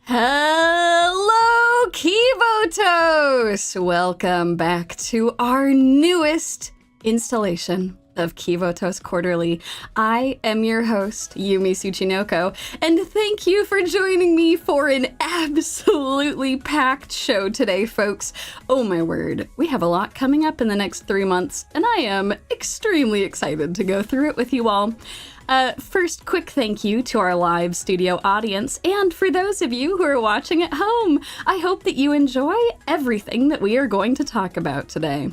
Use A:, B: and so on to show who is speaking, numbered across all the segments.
A: Hello, Kivotos! Welcome back to our newest installation of Kivotos Quarterly. I am your host, Yumi Tsuchinoko, and thank you for joining me for an absolutely packed show today, folks. Oh my word, we have a lot coming up in the next 3 months, and I am extremely excited to go through it with you all. First, quick thank you to our live studio audience, and for those of you who are watching at home, I hope that you enjoy everything that we are going to talk about today.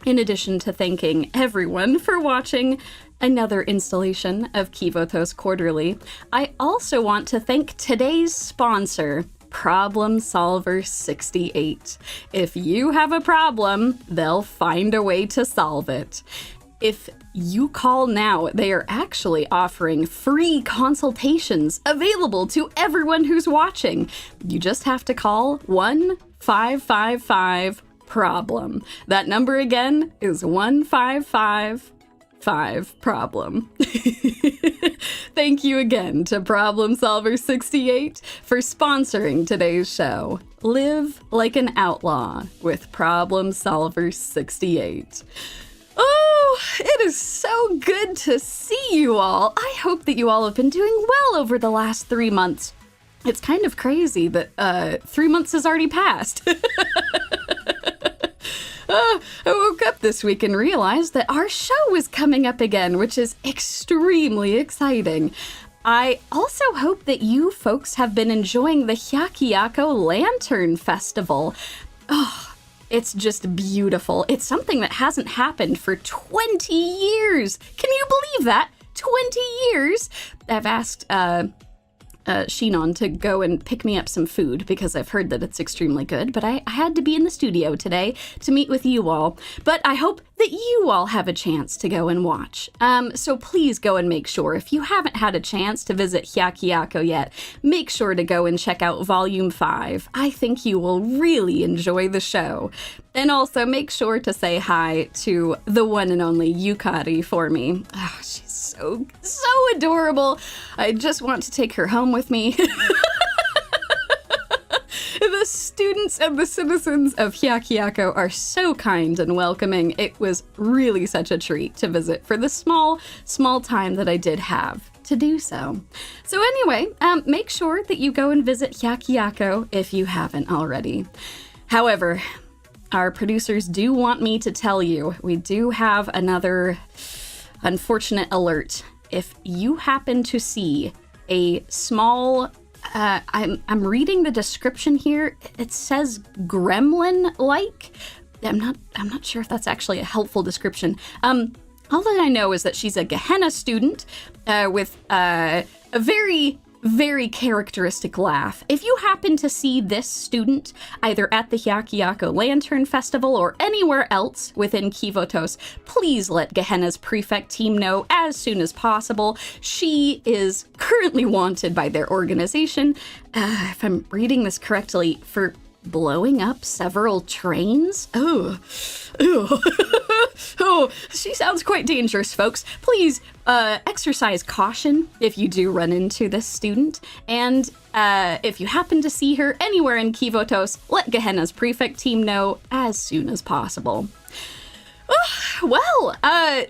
A: In addition to thanking everyone for watching another installation of Kivotos Quarterly, I also want to thank today's sponsor, Problem Solver 68. If you have a problem, they'll find a way to solve it. If you call now, they are actually offering free consultations available to everyone who's watching. You just have to call 1-555-PROBLEM. That number again is 1-555-PROBLEM. Thank you again to Problem Solver 68 for sponsoring today's show. Live like an outlaw with Problem Solver 68. Oh, it is so good to see you all. I hope that you all have been doing well over the last 3 months. It's kind of crazy that 3 months has already passed. I woke up this week and realized that our show is coming up again, which is extremely exciting. I also hope that you folks have been enjoying the Hyakuyaku Lantern Festival. Oh, it's just beautiful. It's something that hasn't happened for 20 years. Can you believe that? 20 years? I've asked Shinon to go and pick me up some food because I've heard that it's extremely good, but I had to be in the studio today to meet with you all. But I hope that you all have a chance to go and watch. So please go and make sure, if you haven't had a chance to visit Hyakuyaku yet, make sure to go and check out Volume 5. I think you will really enjoy the show. And also make sure to say hi to the one and only Yukari for me. Oh, she's so adorable. I just want to take her home with me. The students and the citizens of Hyakuyaku are so kind and welcoming. It was really such a treat to visit for the small time that I did have to do so. So anyway, make sure that you go and visit Hyakuyaku if you haven't already. However, our producers do want me to tell you, we do have another unfortunate alert. If you happen to see a small, I'm reading the description here. It says gremlin-like. I'm not sure if that's actually a helpful description. All that I know is that she's a Gehenna student with a very, very characteristic laugh. If you happen to see this student either at the Hyakuyaku Lantern Festival or anywhere else within Kivotos, please let Gehenna's Prefect team know as soon as possible. She is currently wanted by their organization, if I'm reading this correctly, for blowing up several trains? Oh, she sounds quite dangerous, folks. Please exercise caution if you do run into this student. And if you happen to see her anywhere in Kivotos, let Gehenna's Prefect team know as soon as possible. Well,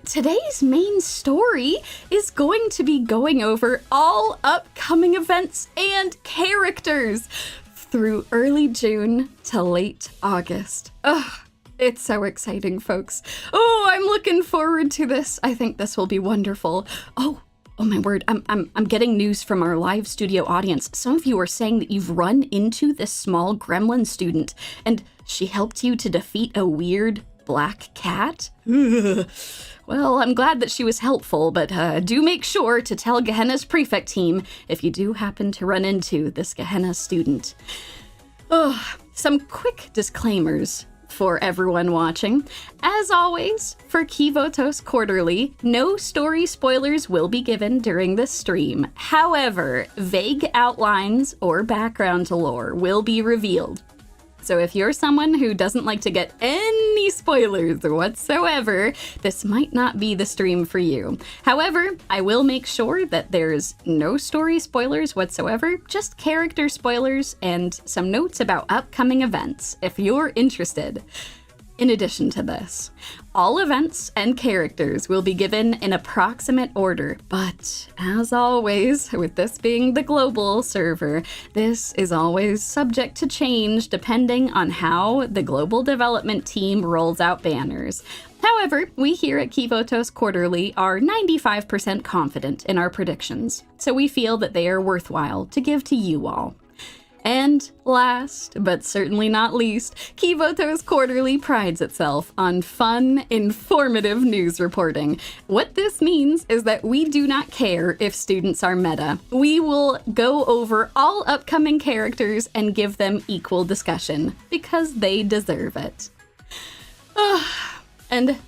A: today's main story is going to be going over all upcoming events and characters through early June to late August. It's so exciting, folks. Oh, I'm looking forward to this. I think this will be wonderful. Oh my word, I'm getting news from our live studio audience. Some of you are saying that you've run into this small gremlin student and she helped you to defeat a weird black cat? Well, I'm glad that she was helpful, but do make sure to tell Gehenna's Prefect team if you do happen to run into this Gehenna student. Some quick disclaimers for everyone watching. As always, for Kivotos Quarterly, no story spoilers will be given during this stream. However, vague outlines or background to lore will be revealed. So if you're someone who doesn't like to get any spoilers whatsoever, this might not be the stream for you. However, I will make sure that there's no story spoilers whatsoever, just character spoilers and some notes about upcoming events if you're interested. In addition to this, all events and characters will be given in approximate order, but as always, with this being the global server, this is always subject to change depending on how the global development team rolls out banners. However, we here at Kivotos Quarterly are 95% confident in our predictions, so we feel that they are worthwhile to give to you all. And last, but certainly not least, Kivotos Quarterly prides itself on fun, informative news reporting. What this means is that we do not care if students are meta. We will go over all upcoming characters and give them equal discussion, because they deserve it. And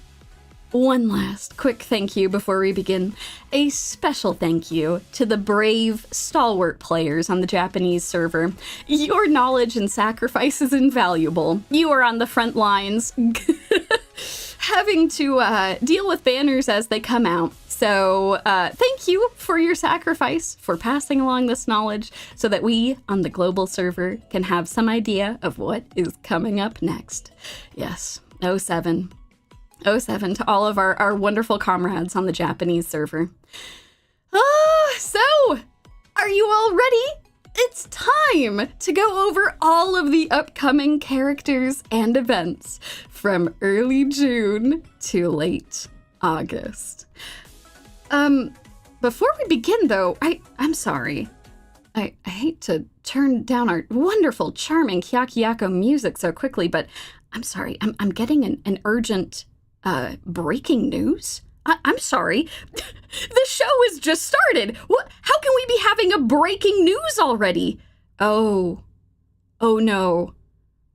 A: one last quick thank you before we begin. A special thank you to the brave, stalwart players on the Japanese server. Your knowledge and sacrifice is invaluable. You are on the front lines, having to deal with banners as they come out. So thank you for your sacrifice, for passing along this knowledge so that we on the global server can have some idea of what is coming up next. Yes, 07 to all of our wonderful comrades on the Japanese server. So, are you all ready? It's time to go over all of the upcoming characters and events from early June to late August. Before we begin though, I'm sorry. I hate to turn down our wonderful, charming Hyakyako music so quickly, but I'm sorry, I'm getting an urgent breaking news? I'm sorry. The show has just started. What? How can we be having a breaking news already? Oh no.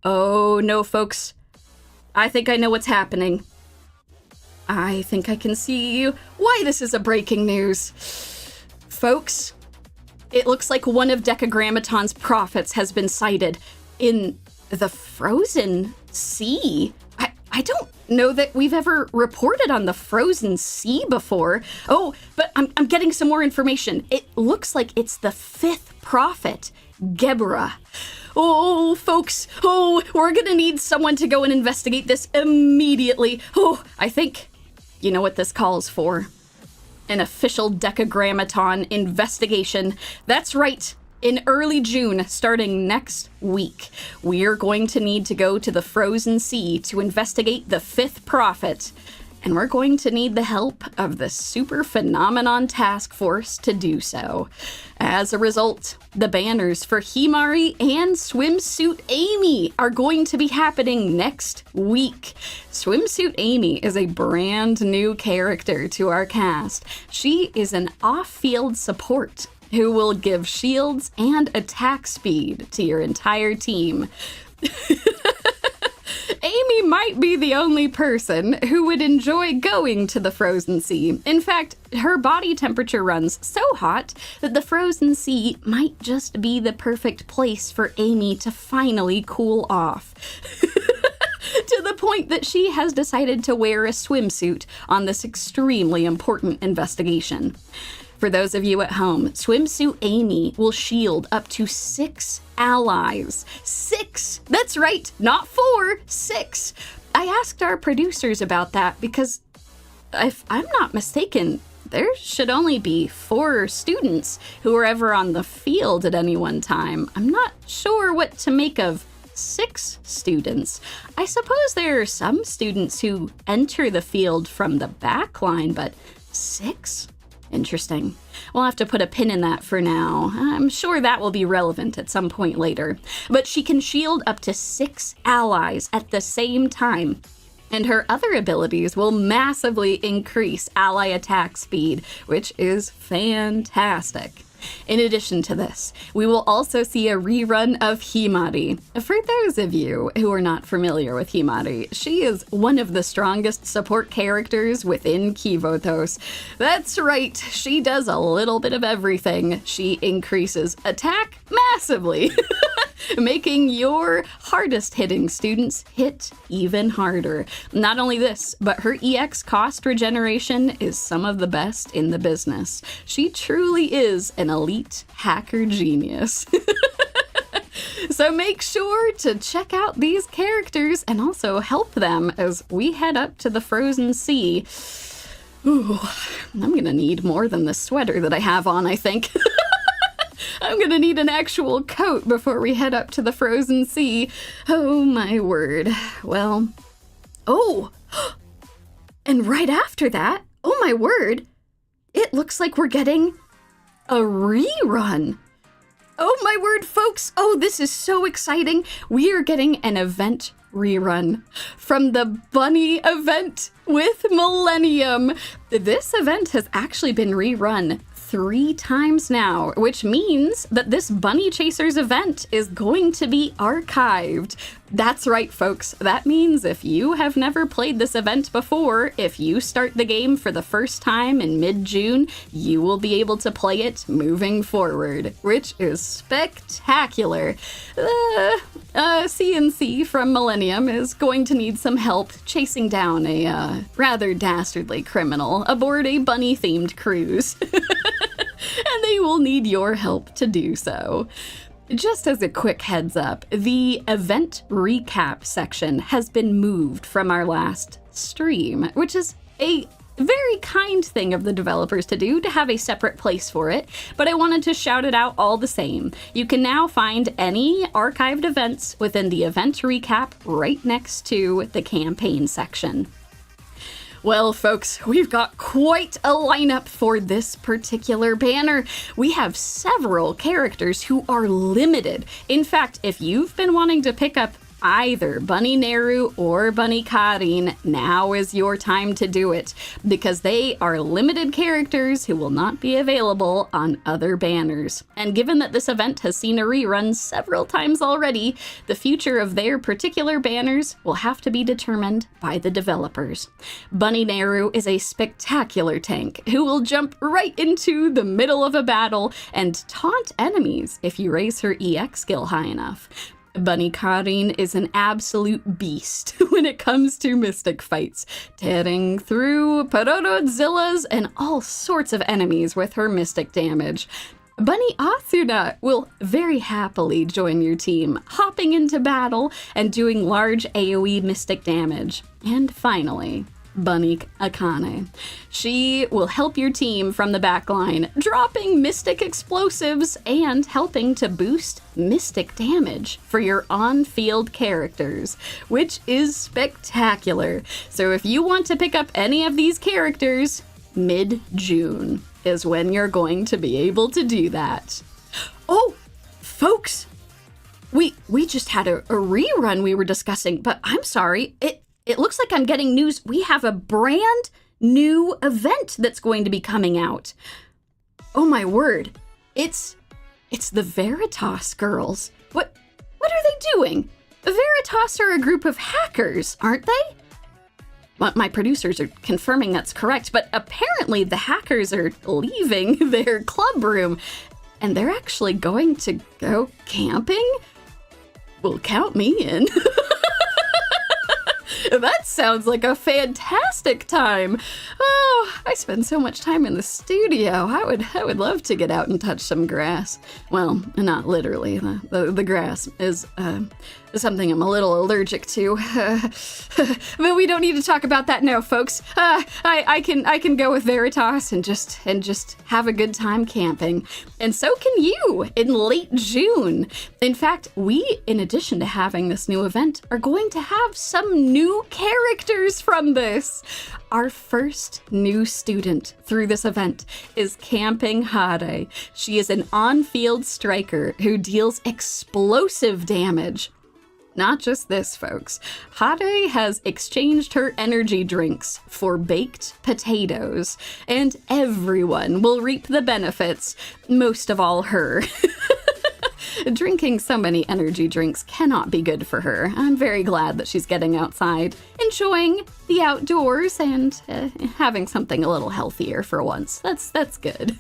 A: Oh no, folks. I think I know what's happening. I think I can see why this is a breaking news. Folks, it looks like one of Decagrammaton's prophets has been sighted in the frozen sea. I don't know that we've ever reported on the frozen sea before. Oh, but I'm getting some more information. It looks like it's the 5th prophet, Gebra. Oh, folks, we're gonna need someone to go and investigate this immediately. I think you know what this calls for. An official Decagrammaton investigation. That's right. In early June, starting next week, we are going to need to go to the frozen sea to investigate the 5th prophet, and we're going to need the help of the Super Phenomenon Task Force to do so. As a result, the banners for Himari and Swimsuit Amy are going to be happening next week. Swimsuit Amy is a brand new character to our cast. She is an off-field support who will give shields and attack speed to your entire team. Amy might be the only person who would enjoy going to the frozen sea. In fact, her body temperature runs so hot that the frozen sea might just be the perfect place for Amy to finally cool off. To the point that she has decided to wear a swimsuit on this extremely important investigation. For those of you at home, Swimsuit Amy will shield up to 6 allies. 6! That's right, not 4, 6. I asked our producers about that because, if I'm not mistaken, there should only be 4 students who are ever on the field at any one time. I'm not sure what to make of 6 students. I suppose there are some students who enter the field from the back line, but 6? Interesting. We'll have to put a pin in that for now. I'm sure that will be relevant at some point later. But she can shield up to 6 allies at the same time. And her other abilities will massively increase ally attack speed, which is fantastic. In addition to this, we will also see a rerun of Himari. For those of you who are not familiar with Himari, she is one of the strongest support characters within Kivotos. That's right, she does a little bit of everything. She increases attack massively. making your hardest hitting students hit even harder. Not only this, but her EX cost regeneration is some of the best in the business. She truly is an elite hacker genius. So make sure to check out these characters and also help them as we head up to the frozen sea. Ooh, I'm gonna need more than the sweater that I have on, I think. I'm gonna need an actual coat before we head up to the frozen sea. Oh my word. Well, oh, and right after that, oh my word, it looks like we're getting a rerun. Oh my word, folks. Oh, this is so exciting. We are getting an event rerun from the bunny event with Millennium. This event has actually been rerun 3 times now, which means that this Bunny Chasers event is going to be archived. That's right, folks. That means if you have never played this event before, if you start the game for the first time in mid-June, you will be able to play it moving forward, which is spectacular. CNC from Millennium is going to need some help chasing down a rather dastardly criminal aboard a bunny-themed cruise. And they will need your help to do so. Just as a quick heads up, the event recap section has been moved from our last stream, which is a very kind thing of the developers to do, to have a separate place for it, but I wanted to shout it out all the same. You can now find any archived events within the event recap right next to the campaign section. Well, folks, we've got quite a lineup for this particular banner. We have several characters who are limited. In fact, if you've been wanting to pick up either Bunny Neru or Bunny Karin, now is your time to do it, because they are limited characters who will not be available on other banners. And given that this event has seen a rerun several times already, the future of their particular banners will have to be determined by the developers. Bunny Neru is a spectacular tank who will jump right into the middle of a battle and taunt enemies if you raise her EX skill high enough. Bunny Karin is an absolute beast when it comes to mystic fights, tearing through Perododzillas and all sorts of enemies with her mystic damage. Bunny Asuna will very happily join your team, hopping into battle and doing large AoE mystic damage. And finally, Bunny Akane. She will help your team from the back line, dropping mystic explosives and helping to boost mystic damage for your on-field characters, which is spectacular. So if you want to pick up any of these characters, mid-June is when you're going to be able to do that. Oh, folks, we just had a rerun we were discussing, but I'm sorry, It looks like I'm getting news. We have a brand new event that's going to be coming out. Oh my word. It's the Veritas girls. What are they doing? Veritas are a group of hackers, aren't they? Well, my producers are confirming that's correct, but apparently the hackers are leaving their club room and they're actually going to go camping? Well, count me in. That sounds like a fantastic time. Oh, I spend so much time in the studio. I would love to get out and touch some grass. Well, not literally. The grass is something I'm a little allergic to. But we don't need to talk about that now, folks. I can go with Veritas and just have a good time camping. And so can you in late June. In fact, we, in addition to having this new event, are going to have some new characters from this. Our first new student through this event is Camping Hare. She is an on-field striker who deals explosive damage. Not just this, folks. Hare has exchanged her energy drinks for baked potatoes, and everyone will reap the benefits, most of all her. Drinking so many energy drinks cannot be good for her. I'm very glad that she's getting outside, enjoying the outdoors, and having something a little healthier for once. That's good.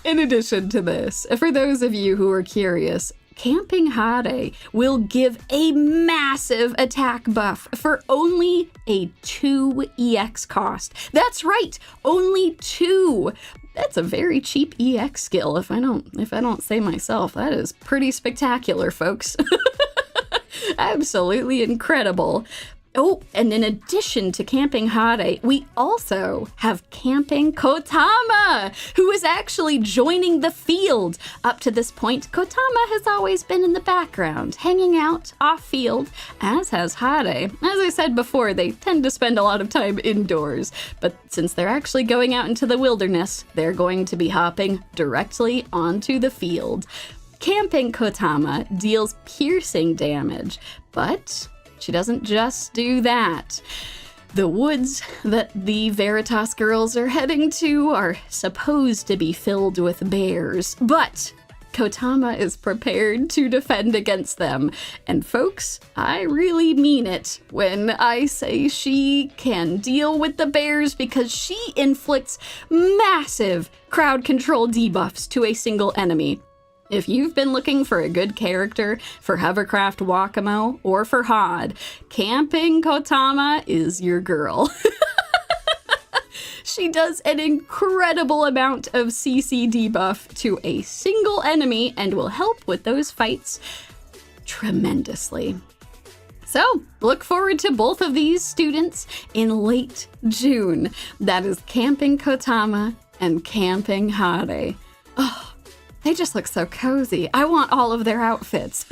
A: In addition to this, for those of you who are curious, Camping Hare will give a massive attack buff for only a 2 EX cost. That's right, only 2. That's a very cheap EX skill if I don't say myself. That is pretty spectacular, folks. Absolutely incredible. Oh, and in addition to Camping Hare, we also have Camping Kotama, who is actually joining the field. Up to this point, Kotama has always been in the background, hanging out off-field, as has Hare. As I said before, they tend to spend a lot of time indoors, but since they're actually going out into the wilderness, they're going to be hopping directly onto the field. Camping Kotama deals piercing damage, but she doesn't just do that. The woods that the Veritas girls are heading to are supposed to be filled with bears, but Kotama is prepared to defend against them. And folks, I really mean it when I say she can deal with the bears because she inflicts massive crowd control debuffs to a single enemy. If you've been looking for a good character for Hovercraft Wakamo or for HOD, Camping Kotama is your girl. She does an incredible amount of CC debuff to a single enemy and will help with those fights tremendously. So, look forward to both of these students in late June. That is Camping Kotama and Camping Hare. Oh, they just look so cozy. I want all of their outfits.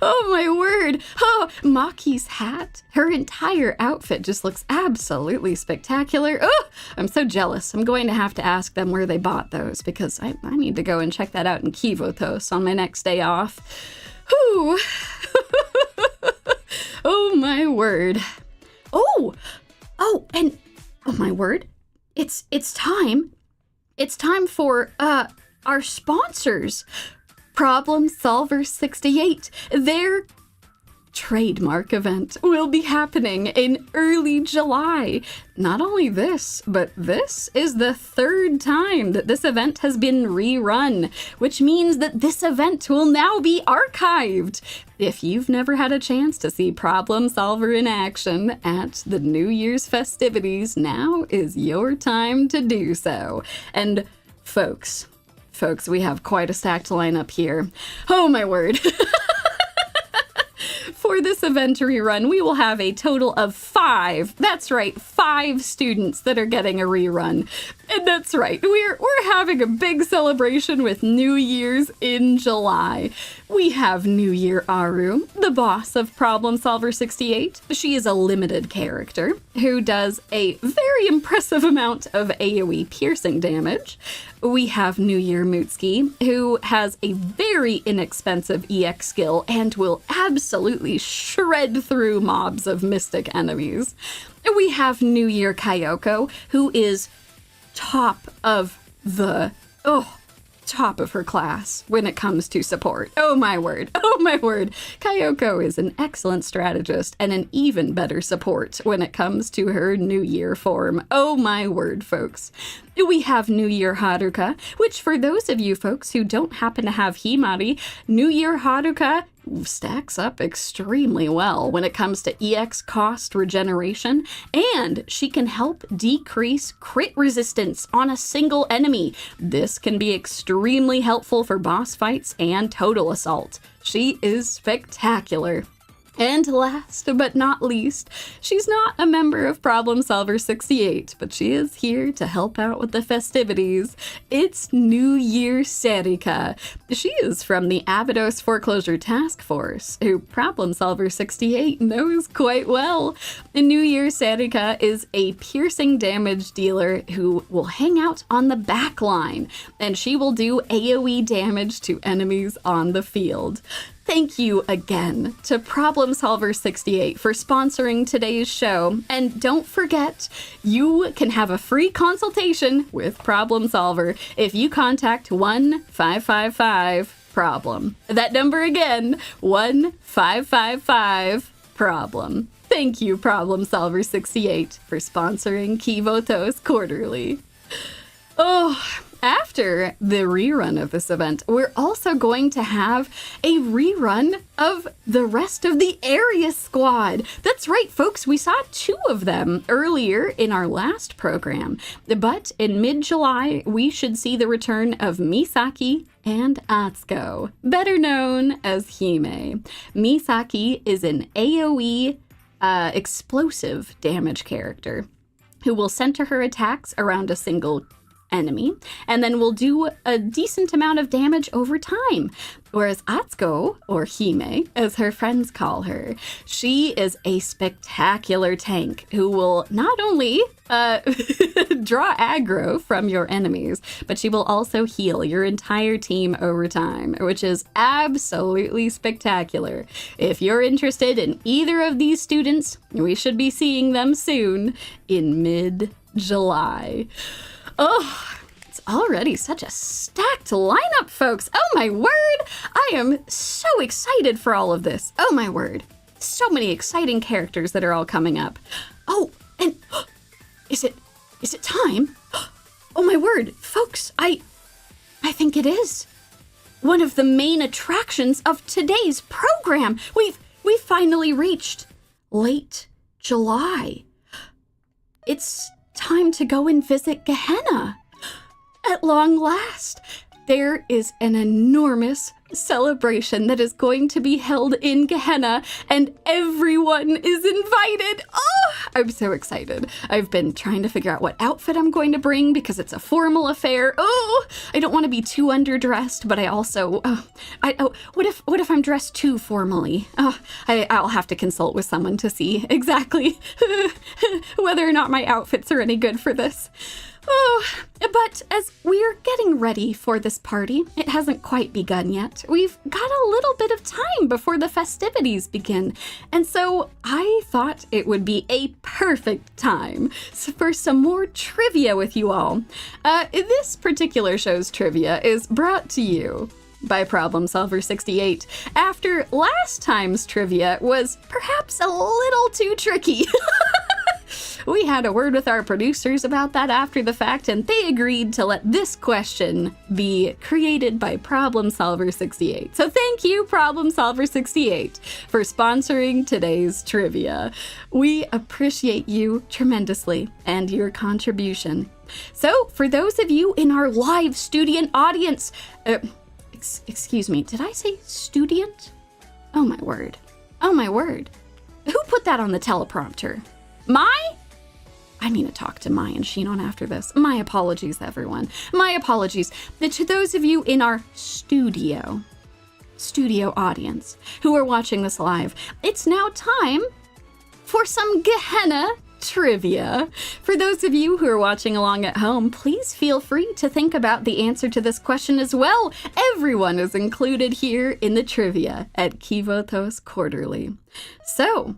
A: Oh my word. Oh, Maki's hat. Her entire outfit just looks absolutely spectacular. Oh, I'm so jealous. I'm going to have to ask them where they bought those because I need to go and check that out in Kivotos on my next day off. Whew. Oh my word. And oh my word. It's time. It's time for our sponsors. Problem Solver 68. Their trademark event will be happening in early July. Not only this, but this is the 3rd time that this event has been rerun, which means that this event will now be archived. If you've never had a chance to see Problem Solver in action at the New Year's festivities, now is your time to do so. And folks, we have quite a stacked lineup here. Oh my word. For this event rerun, we will have a total of 5. That's right, 5 students that are getting a rerun. And that's right, we're having a big celebration with New Year's in July. We have New Year Aru, the boss of Problem Solver 68. She is a limited character who does a very impressive amount of AoE piercing damage. We have New Year Mutsuki, who has a very inexpensive EX skill and will absolutely shred through mobs of mystic enemies. We have New Year Kayoko, who is top of her class when it comes to support. Oh my word. Kayoko is an excellent strategist and an even better support when it comes to her New Year form. Oh my word, folks. We have New Year Haruka, which for those of you folks who don't happen to have Himari, New Year Haruka stacks up extremely well when it comes to EX cost regeneration, and she can help decrease crit resistance on a single enemy. This can be extremely helpful for boss fights and total assault. She is spectacular. And last but not least, she's not a member of Problem Solver 68, but she is here to help out with the festivities. It's New Year Serina. She is from the Abydos Foreclosure Task Force, who Problem Solver 68 knows quite well. New Year Serina is a piercing damage dealer who will hang out on the back line, and she will do AoE damage to enemies on the field. Thank you again to Problem Solver 68 for sponsoring today's show. And don't forget, you can have a free consultation with Problem Solver if you contact 1555-PROBLEM. That number again, 1555-PROBLEM. Thank you, Problem Solver 68, for sponsoring Kivotos Quarterly. Oh, after the rerun of this event, we're also going to have a rerun of the rest of the area squad. That's right, folks. We saw 2 of them earlier in our last program. But in mid-July, we should see the return of Misaki and Atsuko, better known as Hime. Misaki is an AoE explosive damage character who will center her attacks around a single enemy, and then will do a decent amount of damage over time. Whereas Atsuko, or Hime, as her friends call her, she is a spectacular tank who will not only draw aggro from your enemies, but she will also heal your entire team over time, which is absolutely spectacular. If you're interested in either of these students, we should be seeing them soon in mid-July. Oh, it's already such a stacked lineup, folks. Oh my word. I am so excited for all of this. Oh my word. So many exciting characters that are all coming up. Oh, and is it time? Oh my word, folks, I think it is. One of the main attractions of today's program. We've finally reached late July. It's time to go and visit Gehenna. At long last, there is an enormous celebration that is going to be held in Gehenna, and everyone is invited. Oh, I'm so excited. I've been trying to figure out what outfit I'm going to bring because it's a formal affair. Oh, I don't want to be too underdressed, but I also, what if I'm dressed too formally? I'll have to consult with someone to see exactly whether or not my outfits are any good for this. Oh, but as we're getting ready for this party, it hasn't quite begun yet. We've got a little bit of time before the festivities begin, and so I thought it would be a perfect time for some more trivia with you all. This particular show's trivia is brought to you by Problem Solver 68, after last time's trivia was perhaps a little too tricky. We had a word with our producers about that after the fact, and they agreed to let this question be created by Problem Solver 68. So thank you, Problem Solver 68, for sponsoring today's trivia. We appreciate you tremendously and your contribution. So for those of you in our live student audience, excuse me, did I say student? Oh my word. Oh my word. Who put that on the teleprompter? I need to talk to Mai and Shinon after this. My apologies, everyone. My apologies. To those of you in our studio audience who are watching this live, it's now time for some Gehenna trivia. For those of you who are watching along at home, please feel free to think about the answer to this question as well. Everyone is included here in the trivia at Kivotos Quarterly. So,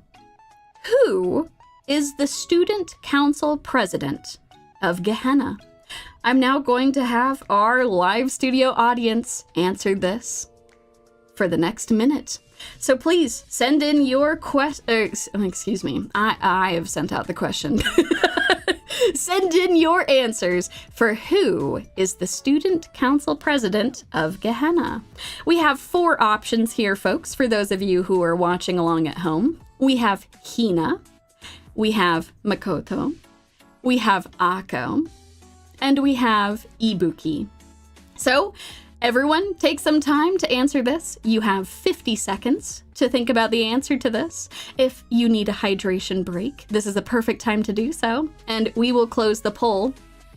A: who is the student council president of Gehenna? I'm now going to have our live studio audience answer this for the next minute. So please send in your excuse me, I have sent out the question. Send in your answers for who is the student council president of Gehenna. We have 4 options here, folks, for those of you who are watching along at home. We have Hina, we have Makoto, we have Ako, and we have Ibuki. So, everyone, take some time to answer this. You have 50 seconds to think about the answer to this. If you need a hydration break, this is a perfect time to do so, and we will close the poll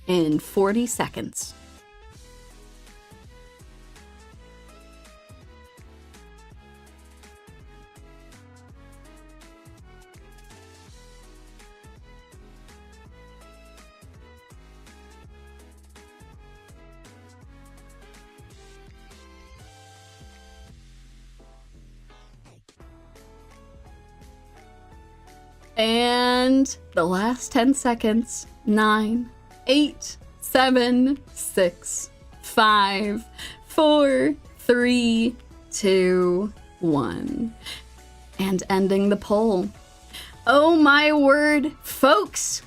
A: in 40 seconds. And the last 10 seconds. 9, 8, 7, 6, 5, 4, 3, 2, 1. And ending the poll. Oh my word, folks!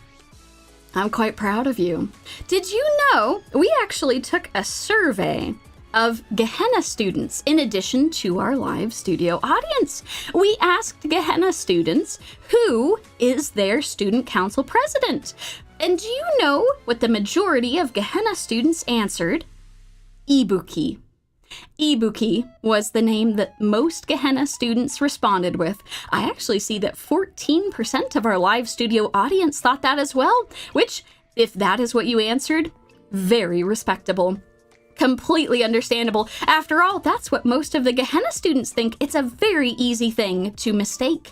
A: I'm quite proud of you. Did you know we actually took a survey of Gehenna students in addition to our live studio audience? We asked Gehenna students who is their student council president. And do you know what the majority of Gehenna students answered? Ibuki. Ibuki was the name that most Gehenna students responded with. I actually see that 14% of our live studio audience thought that as well, which, if that is what you answered, very respectable. Completely understandable. After all, that's what most of the Gehenna students think. It's a very easy thing to mistake.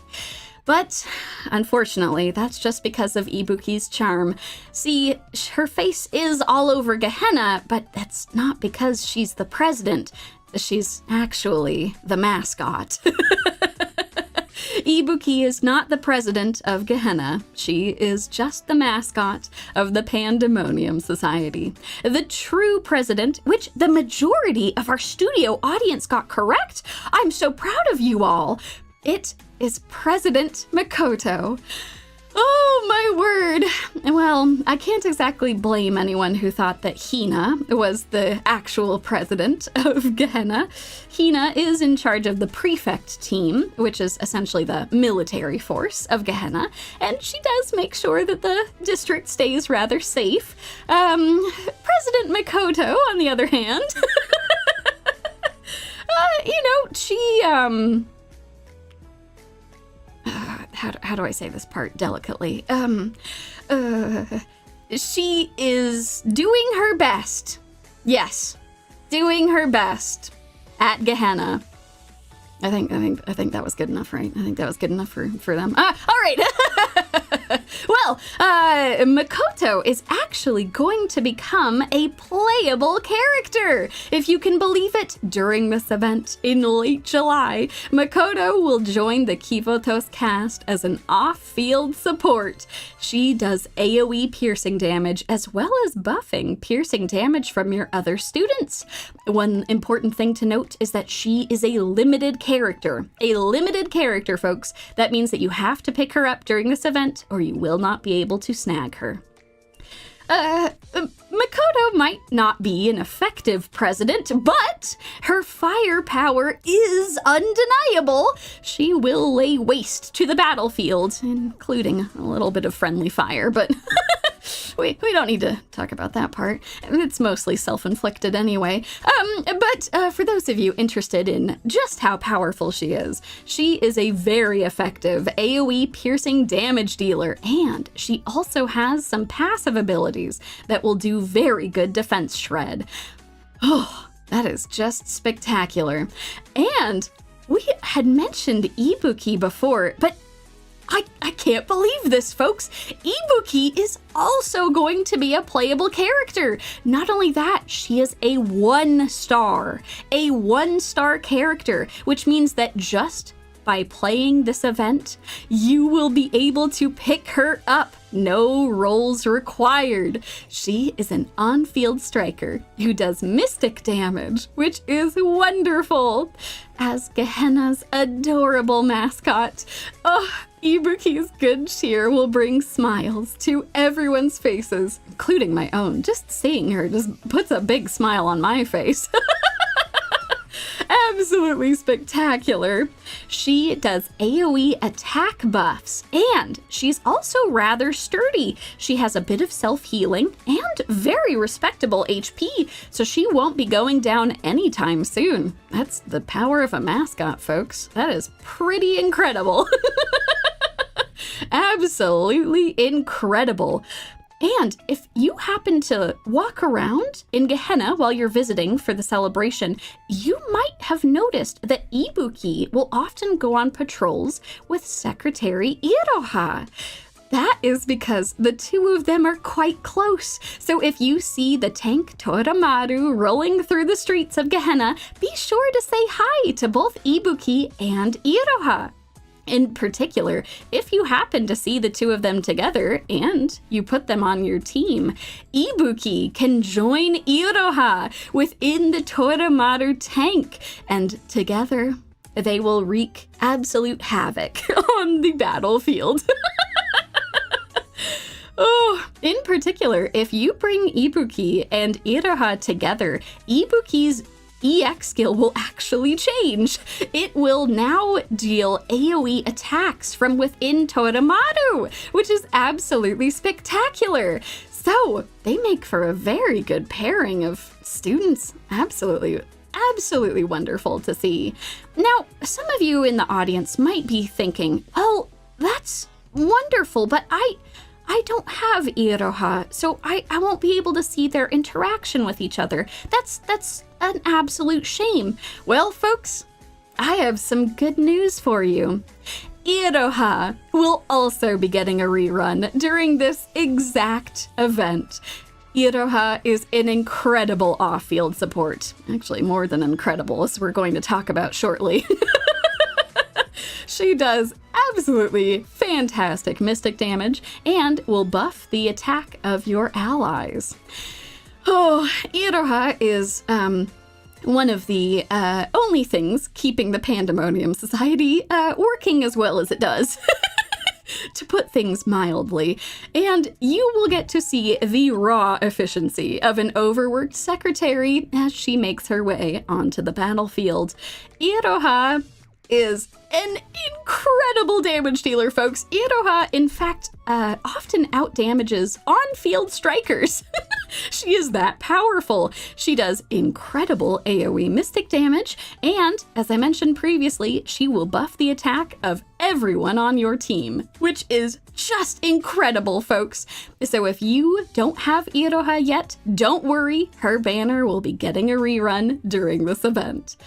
A: But unfortunately, that's just because of Ibuki's charm. See, her face is all over Gehenna, but that's not because she's the president. She's actually the mascot. Ibuki is not the president of Gehenna. She is just the mascot of the Pandemonium Society. The true president, which the majority of our studio audience got correct. I'm so proud of you all. It is President Makoto. Oh, my word. Well, I can't exactly blame anyone who thought that Hina was the actual president of Gehenna. Hina is in charge of the Prefect team, which is essentially the military force of Gehenna, and she does make sure that the district stays rather safe. President Makoto, on the other hand, she, how do I say this part delicately? She is doing her best. Yes, doing her best at Gehenna. I think that was good enough, right? I think that was good enough for them. All right. Well, Makoto is actually going to become a playable character. If you can believe it, during this event in late July, Makoto will join the Kivotos cast as an off-field support. She does AoE piercing damage as well as buffing piercing damage from your other students. One important thing to note is that she is a limited character. A limited character, folks. That means that you have to pick her up during this event or you will not be able to snag her. Makoto might not be an effective president, but her firepower is undeniable. She will lay waste to the battlefield, including a little bit of friendly fire, but we don't need to talk about that part. It's mostly self-inflicted anyway. But for those of you interested in just how powerful she is a very effective AoE piercing damage dealer, and she also has some passive abilities that will do very good defense shred. Oh, that is just spectacular. And we had mentioned Ibuki before, but I can't believe this, folks. Ibuki is also going to be a playable character. Not only that, she is a one-star character, which means that just by playing this event, you will be able to pick her up. No rolls required. She is an on-field striker who does mystic damage, which is wonderful. As Gehenna's adorable mascot, Ibuki's good cheer will bring smiles to everyone's faces, including my own. Just seeing her just puts a big smile on my face. Absolutely spectacular. She does AoE attack buffs, and she's also rather sturdy. She has a bit of self-healing and very respectable HP, so she won't be going down anytime soon. That's the power of a mascot, folks. That is pretty incredible. Absolutely incredible. And if you happen to walk around in Gehenna while you're visiting for the celebration, you might have noticed that Ibuki will often go on patrols with Secretary Iroha. That is because the two of them are quite close. So if you see the tank Toramaru rolling through the streets of Gehenna, be sure to say hi to both Ibuki and Iroha. In particular, if you happen to see the two of them together and you put them on your team, Ibuki can join Iroha within the Toramaru tank, and together they will wreak absolute havoc on the battlefield. Oh, in particular, if you bring Ibuki and Iroha together, Ibuki's EX skill will actually change. It will now deal AoE attacks from within Toramaru, which is absolutely spectacular. So they make for a very good pairing of students. Absolutely wonderful to see. Now, some of you in the audience might be thinking, well, that's wonderful, but I don't have Iroha, so I won't be able to see their interaction with each other. That's an absolute shame. Well, folks, I have some good news for you. Iroha will also be getting a rerun during this exact event. Iroha is an incredible off-field support. Actually, more than incredible, as we're going to talk about shortly. She does absolutely fantastic mystic damage and will buff the attack of your allies. Oh, Iroha is one of the only things keeping the Pandemonium Society working as well as it does. To put things mildly, and you will get to see the raw efficiency of an overworked secretary as she makes her way onto the battlefield. Iroha is an incredible damage dealer, folks. Iroha, in fact, often outdamages on-field strikers. She is that powerful. She does incredible AoE mystic damage, and, as I mentioned previously, she will buff the attack of everyone on your team, which is just incredible, folks. So if you don't have Iroha yet, don't worry, her banner will be getting a rerun during this event.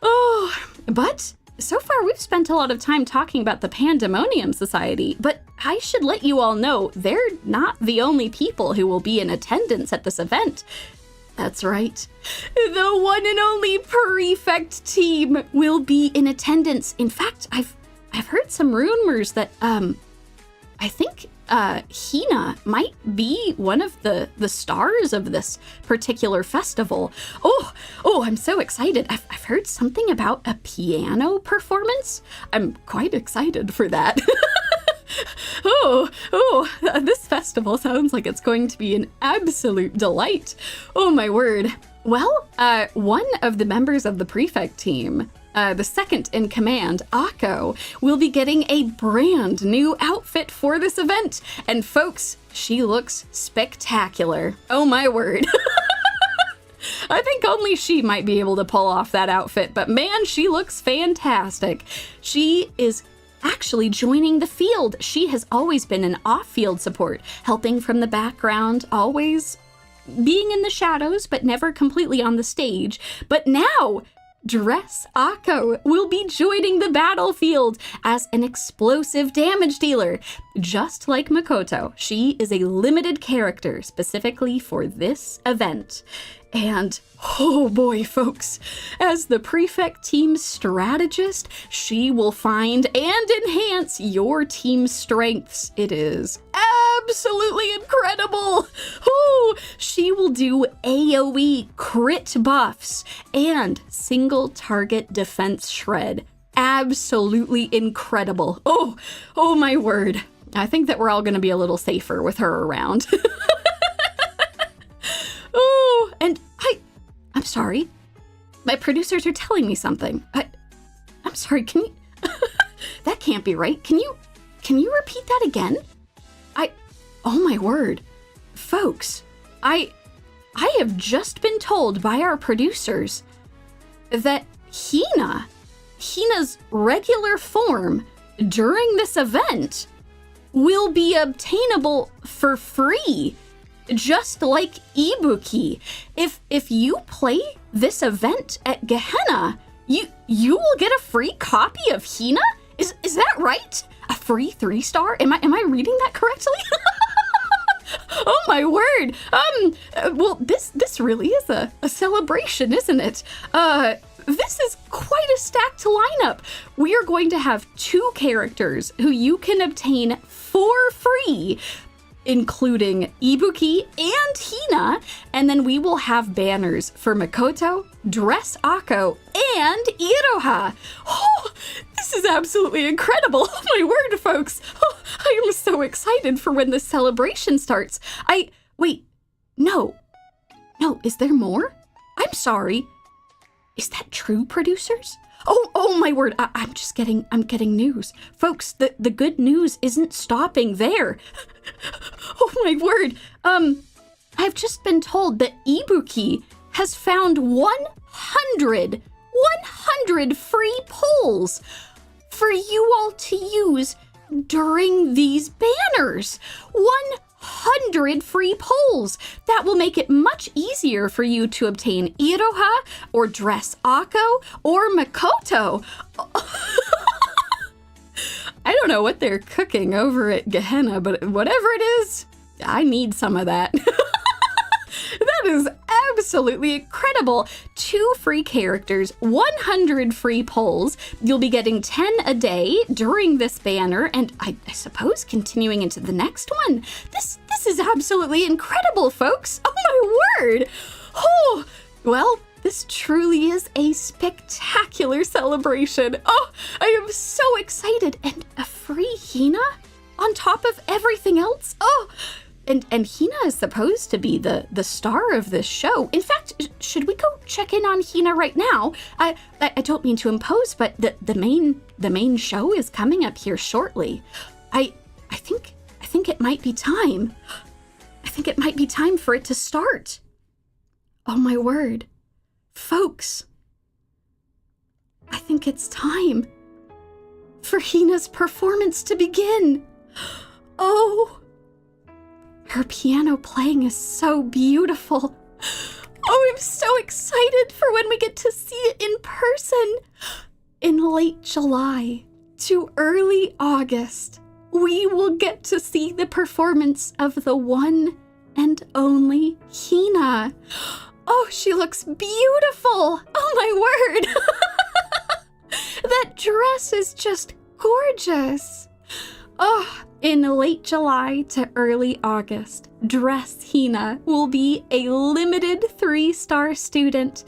A: Oh, but so far we've spent a lot of time talking about the Pandemonium Society, but I should let you all know they're not the only people who will be in attendance at this event. That's right. The one and only Prefect team will be in attendance. In fact, I've heard some rumors that I think Hina might be one of the stars of this particular festival. Oh, I'm so excited. I've heard something about a piano performance. I'm quite excited for that. This festival sounds like it's going to be an absolute delight. Oh my word. Well, one of the members of the Prefect team, the second in command, Ako, will be getting a brand new outfit for this event. And folks, she looks spectacular. Oh my word. I think only she might be able to pull off that outfit, but man, she looks fantastic. She is actually joining the field. She has always been an off-field support, helping from the background, always being in the shadows, but never completely on the stage. But now, Dress Ako will be joining the battlefield as an explosive damage dealer. Just like Makoto, she is a limited character specifically for this event. And oh boy, folks, as the Prefect team's strategist, she will find and enhance your team's strengths. It is absolutely incredible. Oh, she will do AoE crit buffs and single target defense shred. Absolutely incredible. Oh my word. I think that we're all going to be a little safer with her around. Oh, and I'm sorry. My producers are telling me something. I'm sorry, can you... That can't be right. Can you repeat that again? Oh my word. Folks, I have just been told by our producers that Hina's regular form during this event will be obtainable for free. Just like Ibuki. If you play this event at Gehenna, you will get a free copy of Hina? Is that right? A free 3-star? Am I reading that correctly? Oh my word. Well, this really is a celebration, isn't it? This is quite a stacked lineup. We are going to have 2 characters who you can obtain for free. including Ibuki and Hina, and then we will have banners for Makoto, Dress Ako, and Iroha. Oh, this is absolutely incredible. Oh my word, folks. Oh, I am so excited for when the celebration starts. Wait, no, is there more? I'm sorry. Is that true, producers? Oh my word, I'm getting news. Folks, the good news isn't stopping there. Oh my word. I've just been told that Ibuki has found 100 free polls for you all to use during these banners. 100 free polls. That will make it much easier for you to obtain Iroha or Dress Ako or Makoto. I don't know what they're cooking over at Gehenna, but whatever it is, I need some of that. That is absolutely incredible. 2 free characters, 100 free polls. You'll be getting 10 a day during this banner, and I suppose continuing into the next one. This is absolutely incredible, folks. Oh my word. Oh, well, this truly is a spectacular celebration. Oh, I am so excited. And a free Hina on top of everything else. Oh, and Hina is supposed to be the star of this show. In fact, should we go check in on Hina right now? I don't mean to impose, but the main show is coming up here shortly. I think it might be time. I think it might be time for it to start. Oh my word. Folks, I think it's time for Hina's performance to begin. Oh, her piano playing is so beautiful. Oh, I'm so excited for when we get to see it in person. In late July to early August, we will get to see the performance of the one and only Hina. Oh, she looks beautiful. Oh my word. That dress is just gorgeous. Oh, in late July to early August, Dress Hina will be a limited 3-star student,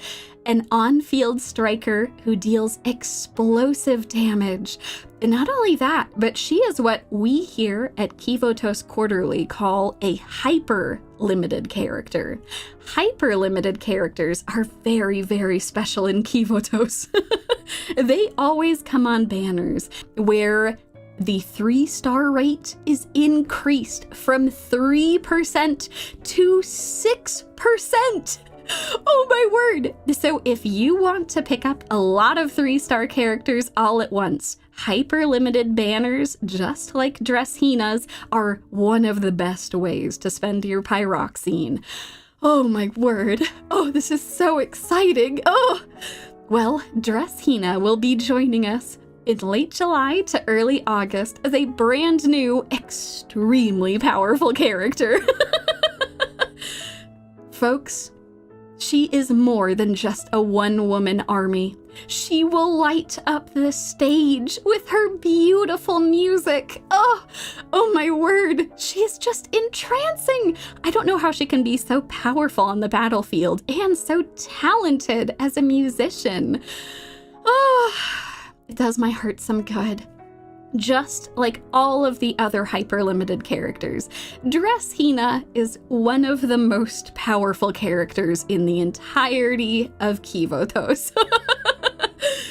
A: an on-field striker who deals explosive damage. And not only that, but she is what we here at Kivotos Quarterly call a hyper-limited character. Hyper-limited characters are very, very special in Kivotos. They always come on banners where the 3-star rate is increased from 3% to 6%. Oh my word! So if you want to pick up a lot of 3-star characters all at once, hyper-limited banners, just like Dress Hina's, are one of the best ways to spend your pyroxene. Oh my word! Oh, this is so exciting! Oh! Well, Dress Hina will be joining us in late July to early August as a brand new, extremely powerful character. Folks, she is more than just a one-woman army. She will light up the stage with her beautiful music. Oh my word, she is just entrancing. I don't know how she can be so powerful on the battlefield and so talented as a musician. Oh, it does my heart some good. Just like all of the other hyper-limited characters, Dress Hina is one of the most powerful characters in the entirety of Kivotos.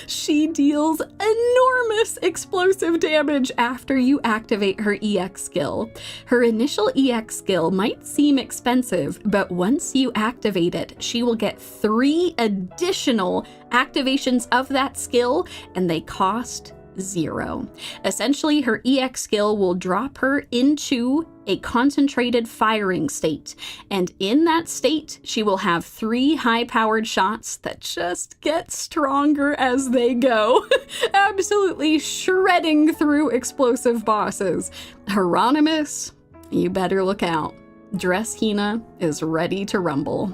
A: She deals enormous explosive damage after you activate her EX skill. Her initial EX skill might seem expensive, but once you activate it, she will get 3 additional activations of that skill, and they cost 0. Essentially, her EX skill will drop her into a concentrated firing state, and in that state, she will have 3 high-powered shots that just get stronger as they go, absolutely shredding through explosive bosses. Hieronymus, you better look out. Dress Hina is ready to rumble.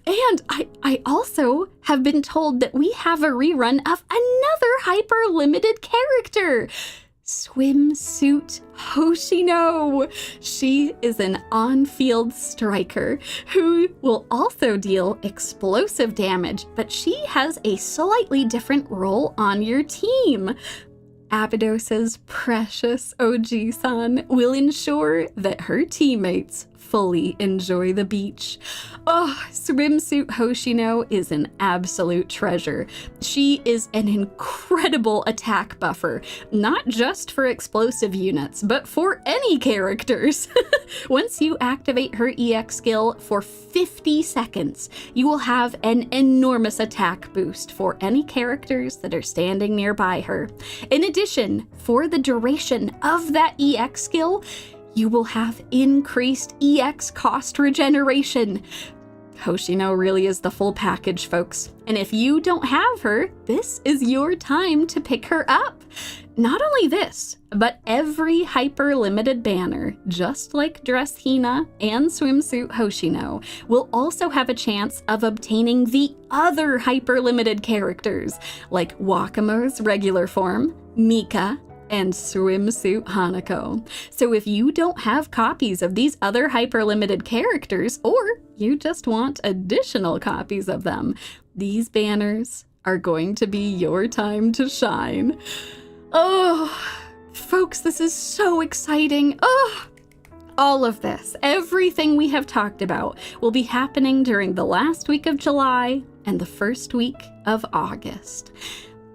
A: And I also have been told that we have a rerun of another hyper-limited character. Swimsuit Hoshino. She is an on-field striker who will also deal explosive damage, but she has a slightly different role on your team. Abydos' precious OG-san will ensure that her teammates fully enjoy the beach. Oh, Swimsuit Hoshino is an absolute treasure. She is an incredible attack buffer, not just for explosive units, but for any characters. Once you activate her EX skill for 50 seconds, you will have an enormous attack boost for any characters that are standing nearby her. In addition, for the duration of that EX skill, you will have increased EX cost regeneration. Hoshino really is the full package, folks. And if you don't have her, this is your time to pick her up. Not only this, but every hyper-limited banner, just like Dress Hina and Swimsuit Hoshino, will also have a chance of obtaining the other hyper-limited characters, like Wakamo's regular form, Mika, and Swimsuit Hanako. So if you don't have copies of these other hyper-limited characters, or you just want additional copies of them, these banners are going to be your time to shine. Oh, folks, this is so exciting. Oh, all of this, everything we have talked about, will be happening during the last week of July and the first week of August.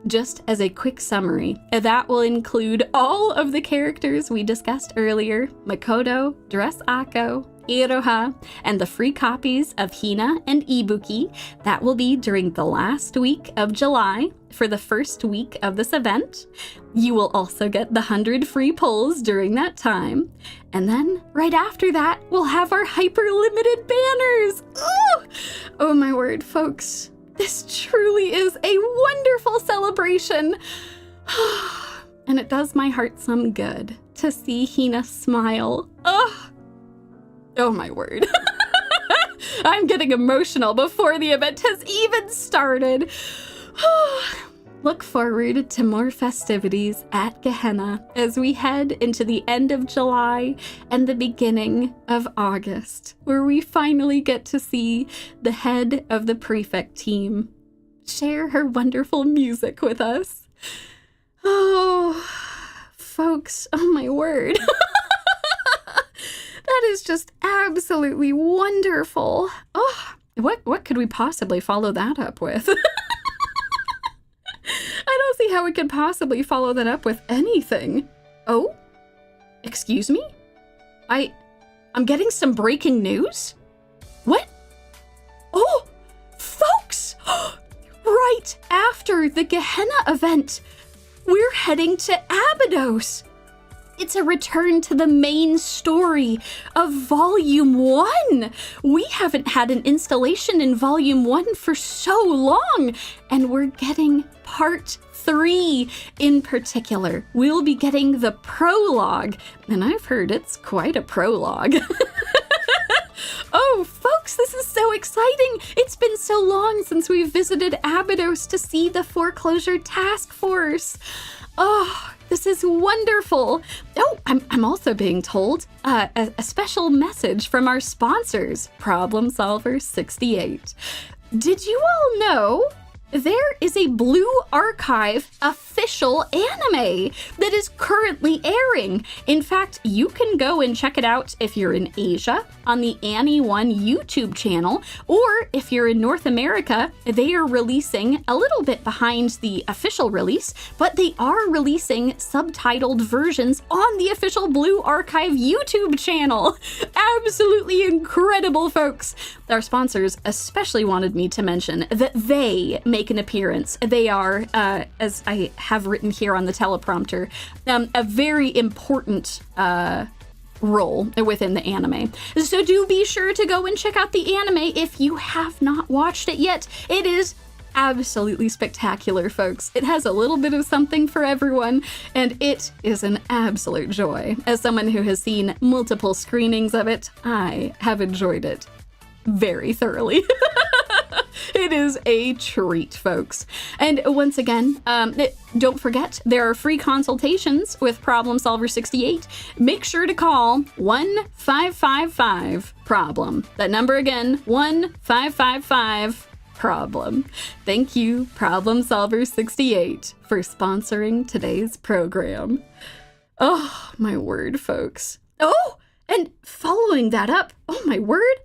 A: Just as a quick summary, that will include all of the characters we discussed earlier, Makoto, Dress Akko, Iroha, and the free copies of Hina and Ibuki. That will be during the last week of July for the first week of this event. You will also get the 100 free pulls during that time. And then right after that, we'll have our hyper-limited banners. Oh my word, folks. This truly is a wonderful celebration. And it does my heart some good to see Hina smile. Oh my word. I'm getting emotional before the event has even started. Look forward to more festivities at Gehenna as we head into the end of July and the beginning of August, where we finally get to see the head of the Prefect team share her wonderful music with us. Oh, folks, oh my word. That is just absolutely wonderful. Oh, what could we possibly follow that up with? I don't see how we could possibly follow that up with anything. Oh? Excuse me? I'm getting some breaking news? What? Oh! Folks! Right after the Gehenna event, we're heading to Abydos. It's a return to the main story of Volume 1. We haven't had an installation in Volume 1 for so long, and we're getting Part 3 in particular. We'll be getting the prologue, and I've heard it's quite a prologue. Oh, folks, this is so exciting. It's been so long since we visited Abydos to see the foreclosure task force. Oh, this is wonderful. Oh, I'm also being told a special message from our sponsors, Problem Solver 68. Did you all know there is a Blue Archive official anime that is currently airing? In fact, you can go and check it out if you're in Asia on the Annie One YouTube channel, or if you're in North America, they are releasing a little bit behind the official release, but they are releasing subtitled versions on the official Blue Archive YouTube channel. Absolutely incredible, folks. Our sponsors especially wanted me to mention that they make an appearance. They are, as I have written here on the teleprompter, a very important role within the anime. So do be sure to go and check out the anime if you have not watched it yet. It is absolutely spectacular, folks. It has a little bit of something for everyone, and it is an absolute joy. As someone who has seen multiple screenings of it, I have enjoyed it very thoroughly. It is a treat, folks. And once again, don't forget, there are free consultations with Problem Solver 68. Make sure to call 1-555-PROBLEM. That number again, 1-555-PROBLEM. Thank you, Problem Solver 68, for sponsoring today's program. Oh, my word, folks. Oh, and following that up, oh my word,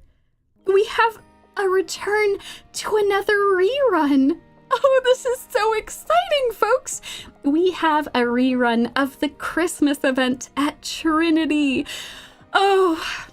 A: we have a return to another rerun. Oh, this is so exciting, folks. We have a rerun of the Christmas event at Trinity. Oh,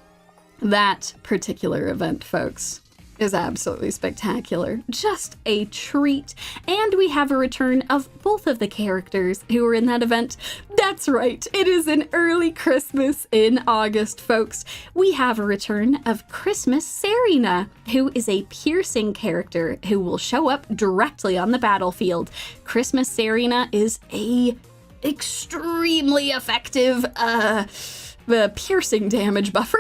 A: that particular event, folks, is absolutely spectacular. Just a treat. And we have a return of both of the characters who were in that event. That's right, it is an early Christmas in August, folks. We have a return of Christmas Serina, who is a piercing character who will show up directly on the battlefield. Christmas Serina is a extremely effective piercing damage buffer.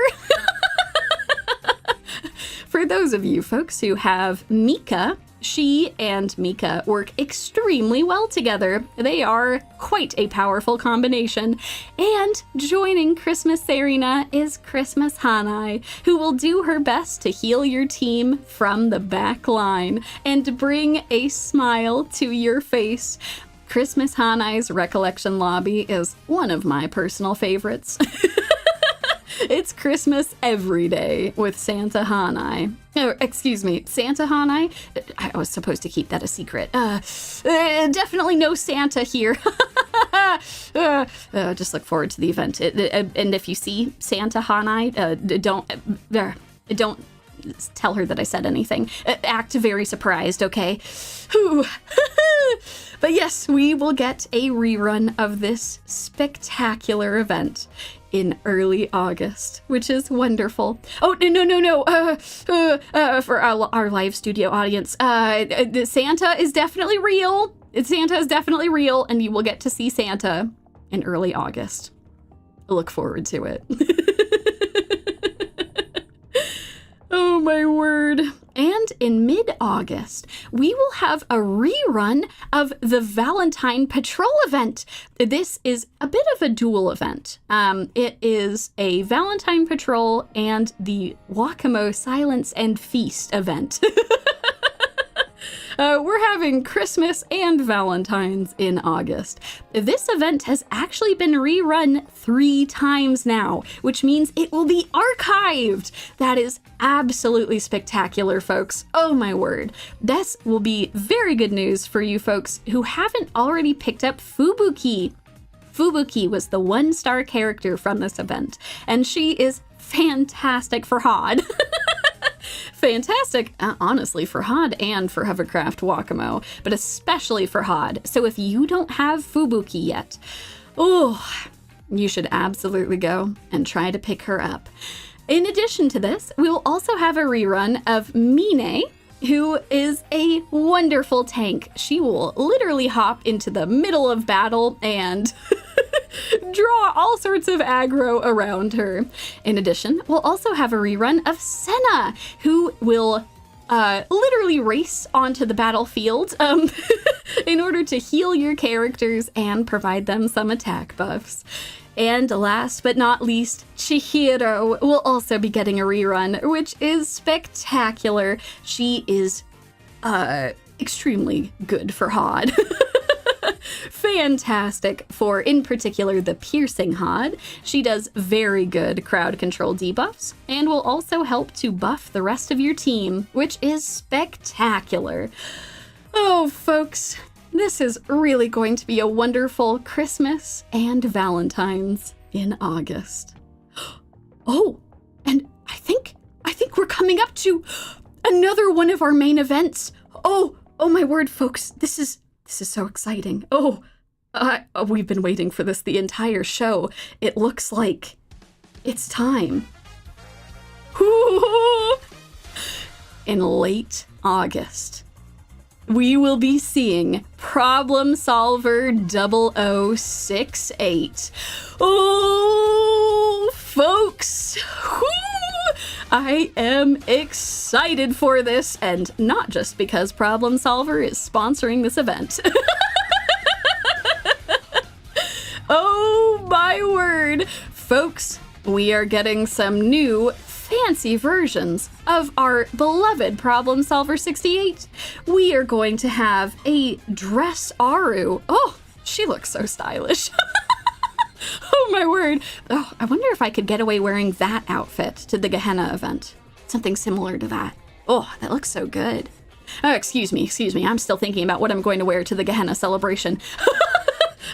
A: For those of you folks who have Mika, she and Mika work extremely well together. They are quite a powerful combination. And joining Christmas Serina is Christmas Hanae, who will do her best to heal your team from the back line and bring a smile to your face. Christmas Hanae's Recollection Lobby is one of my personal favorites. It's Christmas every day with Santa Hanae. Oh, excuse me, Santa Hanae? I was supposed to keep that a secret. Definitely no Santa here. Just look forward to the event. And if you see Santa Hanae, don't tell her that I said anything. Act very surprised, okay? But yes, we will get a rerun of this spectacular event in early August, which is wonderful. Oh, no. For our live studio audience, Santa is definitely real. Santa is definitely real, and you will get to see Santa in early August. I look forward to it. Oh my word. And in mid-August, we will have a rerun of the Valentine Patrol event. This is a bit of a dual event. It is a Valentine Patrol and the Wakamo Silence and Feast event. We're having Christmas and Valentine's in August. This event has actually been rerun 3 times now, which means it will be archived. That is absolutely spectacular, folks. Oh my word. This will be very good news for you folks who haven't already picked up Fubuki. Fubuki was the 1-star character from this event, and she is fantastic for HOD. Fantastic, honestly, for HOD and for Hovercraft Wakamo, but especially for HOD. So if you don't have Fubuki yet, you should absolutely go and try to pick her up. In addition to this, we will also have a rerun of Mine, who is a wonderful tank. She will literally hop into the middle of battle and draw all sorts of aggro around her. In addition, we'll also have a rerun of Sena, who will literally race onto the battlefield in order to heal your characters and provide them some attack buffs. And last but not least, Chihiro will also be getting a rerun, which is spectacular. She is extremely good for HOD. Fantastic for, in particular, the piercing HOD. She does very good crowd control debuffs and will also help to buff the rest of your team, which is spectacular. Oh, folks, this is really going to be a wonderful Christmas and Valentine's in August. Oh, and I think we're coming up to another one of our main events. Oh my word, folks, this is so exciting. We've been waiting for this the entire show. It looks like it's time. In late August, we will be seeing Problem Solver 0068. Oh, folks. I am excited for this, and not just because Problem Solver is sponsoring this event. Oh my word! Folks, we are getting some new fancy versions of our beloved Problem Solver 68. We are going to have a dress Aru. Oh, she looks so stylish. Oh my word. Oh, I wonder if I could get away wearing that outfit to the Gehenna event. Something similar to that. Oh, that looks so good. Oh, excuse me. I'm still thinking about what I'm going to wear to the Gehenna celebration.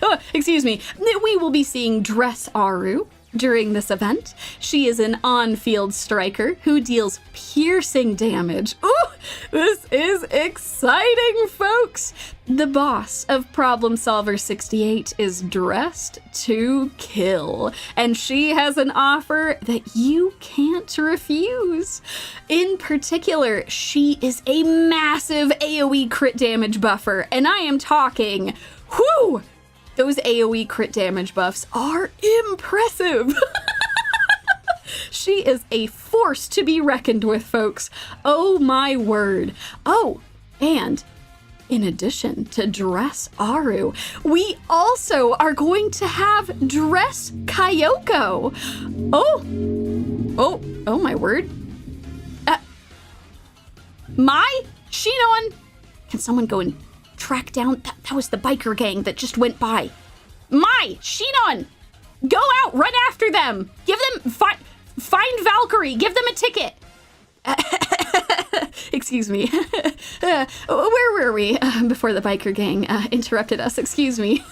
A: Oh, excuse me. We will be seeing Dress Aru during this event. She is an on-field striker who deals piercing damage. Ooh, this is exciting, folks. The boss of Problem Solver 68 is dressed to kill, and she has an offer that you can't refuse. In particular, she is a massive AoE crit damage buffer, and I am talking, whoo! Those AoE crit damage buffs are impressive. She is a force to be reckoned with, folks. Oh my word. Oh, and in addition to Dress Aru, we also are going to have Dress Kayoko. Oh my word. My Shinon. Can someone go and track down? That was the biker gang that just went by. My Shinon, go out, run after them. Give them, find Valkyrie, give them a ticket. Excuse me. Where were we before the biker gang interrupted us? Excuse me.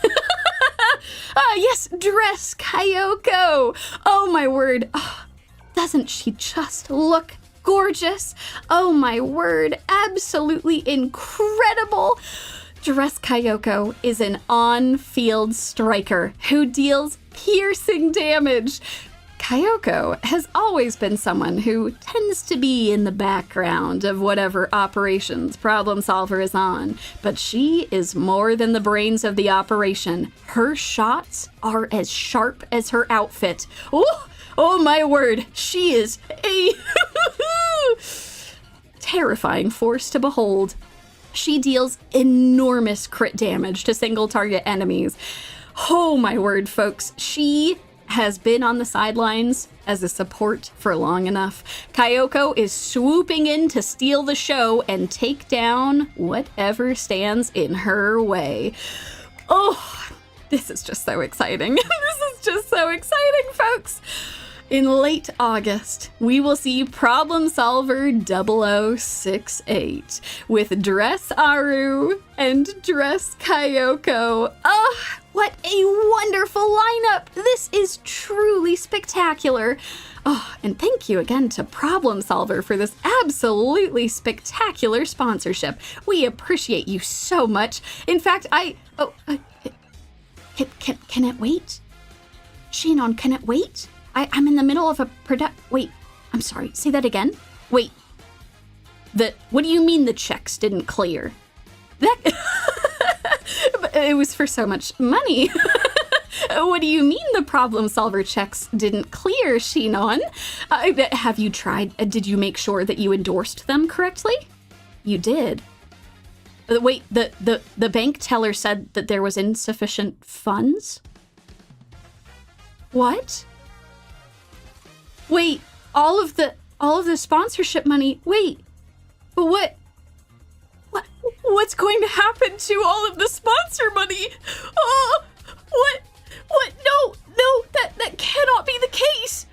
A: Yes, Dress Kayoko. Oh my word. Oh, doesn't she just look gorgeous? Oh my word, absolutely incredible. Dress Kayoko is an on-field striker who deals piercing damage. Kayoko has always been someone who tends to be in the background of whatever operations Problem Solver is on, but she is more than the brains of the operation. Her shots are as sharp as her outfit. Oh my word, she is a terrifying force to behold. She deals enormous crit damage to single target enemies. Oh my word, folks. She has been on the sidelines as a support for long enough. Kayoko is swooping in to steal the show and take down whatever stands in her way. Oh, this is just so exciting. This is just so exciting, folks. In late August, we will see Problem Solver 0068 with Dress Aru and Dress Kayoko. Oh, what a wonderful lineup! This is truly spectacular. Oh, and thank you again to Problem Solver for this absolutely spectacular sponsorship. We appreciate you so much. In fact, can it wait? Shinon, can it wait? I'm in the middle of a wait, I'm sorry, say that again? Wait, what do you mean the checks didn't clear? It was for so much money. What do you mean the Problem Solver checks didn't clear, Shinon? Have you tried, did you make sure that you endorsed them correctly? You did. Wait, the bank teller said that there was insufficient funds? What? Wait, all of the sponsorship money, wait, but what's going to happen to all of the sponsor money? Oh, what, no, that cannot be the case.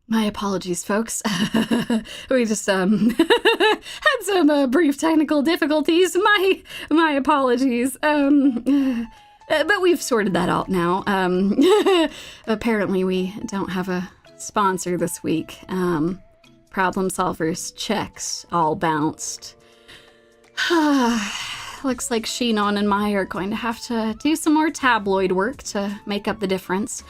A: My apologies, folks. We just had some brief technical difficulties. My apologies. But we've sorted that out now. Apparently we don't have a sponsor this week. Problem Solver's checks all bounced. Looks like Shinon and Mai are going to have to do some more tabloid work to make up the difference.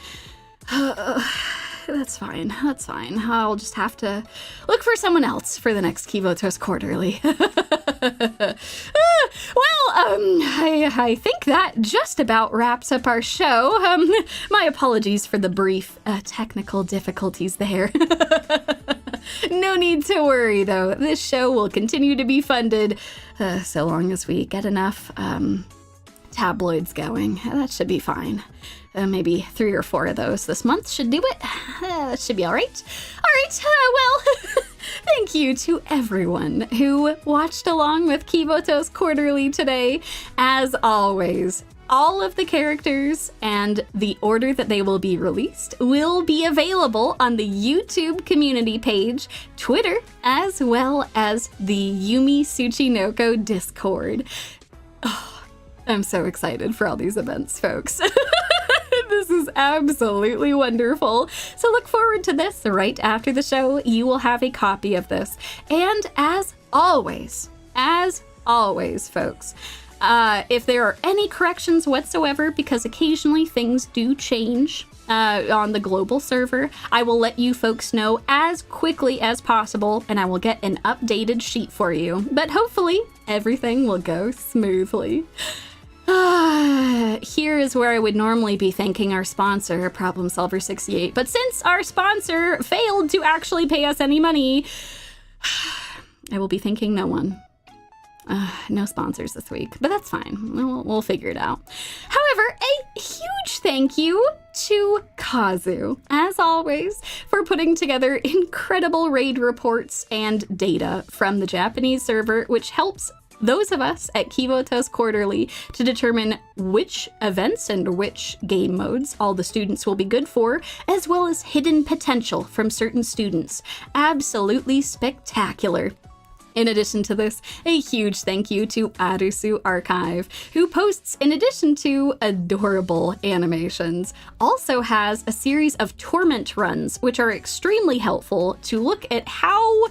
A: That's fine. I'll just have to look for someone else for the next Kivotos Quarterly. I think that just about wraps up our show. My apologies for the brief technical difficulties there. No need to worry, though. This show will continue to be funded so long as we get enough tabloids going. That should be fine. Maybe 3 or 4 of those this month should do it. That should be all right. Well, thank you to everyone who watched along with Kivotos Quarterly today. As always, all of the characters and the order that they will be released will be available on the YouTube community page, Twitter, as well as the Yumi Tsuchinoko Discord. Oh, I'm so excited for all these events, folks. This is absolutely wonderful. So look forward to this right after the show. You will have a copy of this. And as always, folks, if there are any corrections whatsoever, because occasionally things do change on the global server, I will let you folks know as quickly as possible, and I will get an updated sheet for you. But hopefully, everything will go smoothly. Here is where I would normally be thanking our sponsor, Problem Solver 68, but since our sponsor failed to actually pay us any money, I will be thanking no one. No sponsors this week, but that's fine. We'll figure it out. However, a huge thank you to Kazu, as always, for putting together incredible raid reports and data from the Japanese server, which helps those of us at Kivotos Quarterly to determine which events and which game modes all the students will be good for, as well as hidden potential from certain students. Absolutely spectacular. In addition to this, a huge thank you to Arusu Archive, who posts, in addition to adorable animations, also has a series of torment runs, which are extremely helpful to look at how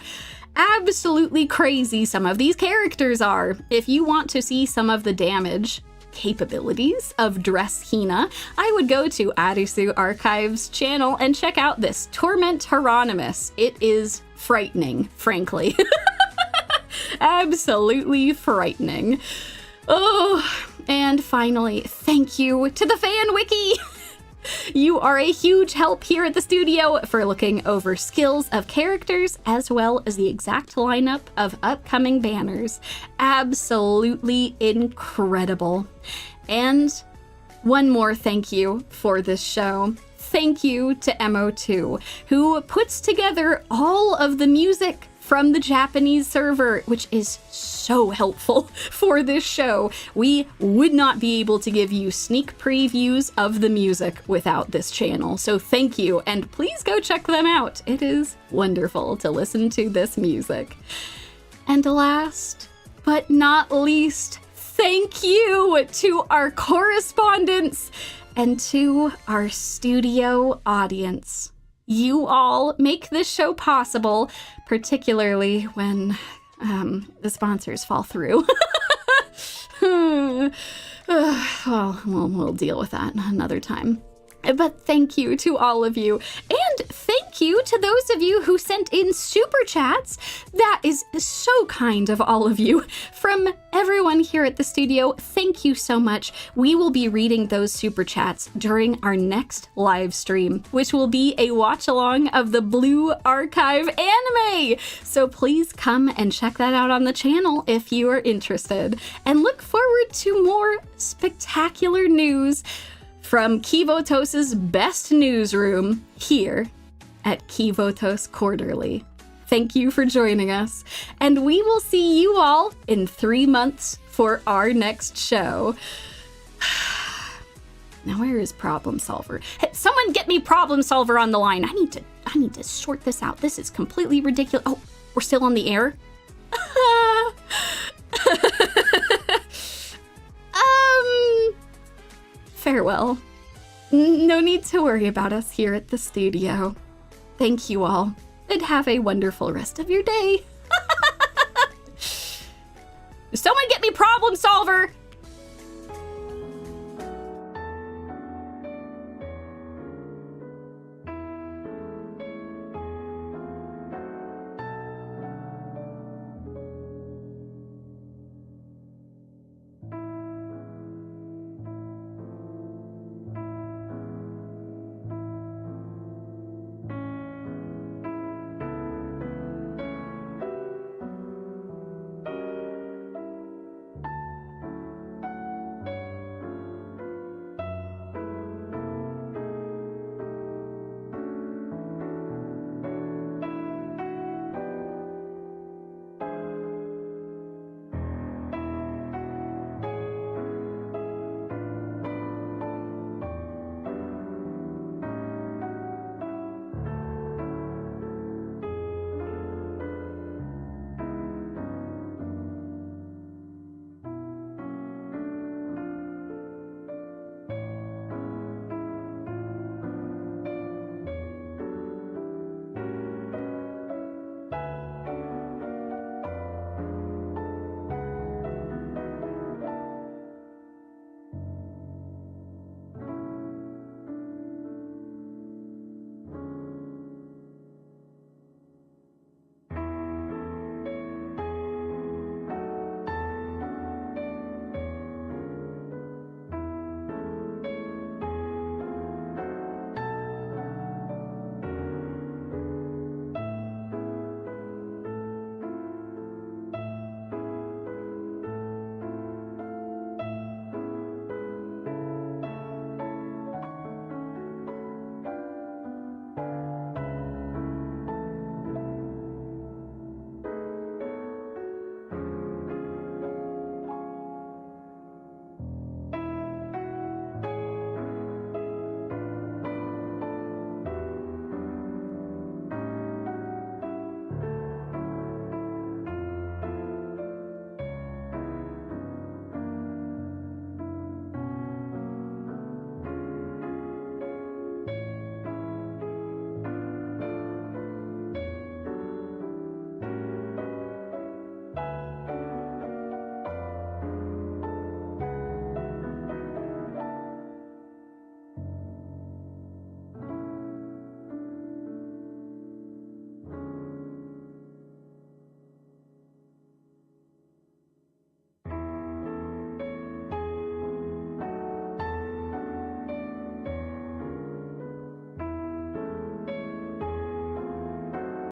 A: absolutely crazy some of these characters are. If you want to see some of the damage capabilities of Dress Hina, I would go to Arusu Archive's channel and check out this Torment Hieronymus. It is frightening, frankly. Absolutely frightening. Oh, and finally, thank you to the Fan Wiki. You are a huge help here at the studio for looking over skills of characters as well as the exact lineup of upcoming banners. Absolutely incredible. And one more thank you for this show. Thank you to Mo2, who puts together all of the music from the Japanese server, which is so helpful for this show. We would not be able to give you sneak previews of the music without this channel, so thank you, and please go check them out. It is wonderful to listen to this music. And last but not least, thank you to our correspondents and to our studio audience. You all make this show possible, particularly when the sponsors fall through. Well, we'll deal with that another time. But thank you to all of you. And thank you to those of you who sent in super chats. That is so kind of all of you. From everyone here at the studio, thank you so much. We will be reading those super chats during our next live stream, which will be a watch along of the Blue Archive anime. So please come and check that out on the channel if you are interested. And look forward to more spectacular news from Kivotos' best newsroom here at Kivotos Quarterly. Thank you for joining us, and we will see you all in 3 months for our next show. Now, where is Problem Solver? Hey, someone get me Problem Solver on the line. I need to sort this out. This is completely ridiculous. Oh, we're still on the air? farewell. No need to worry about us here at the studio. Thank you all, and have a wonderful rest of your day. Someone get me Problem Solver!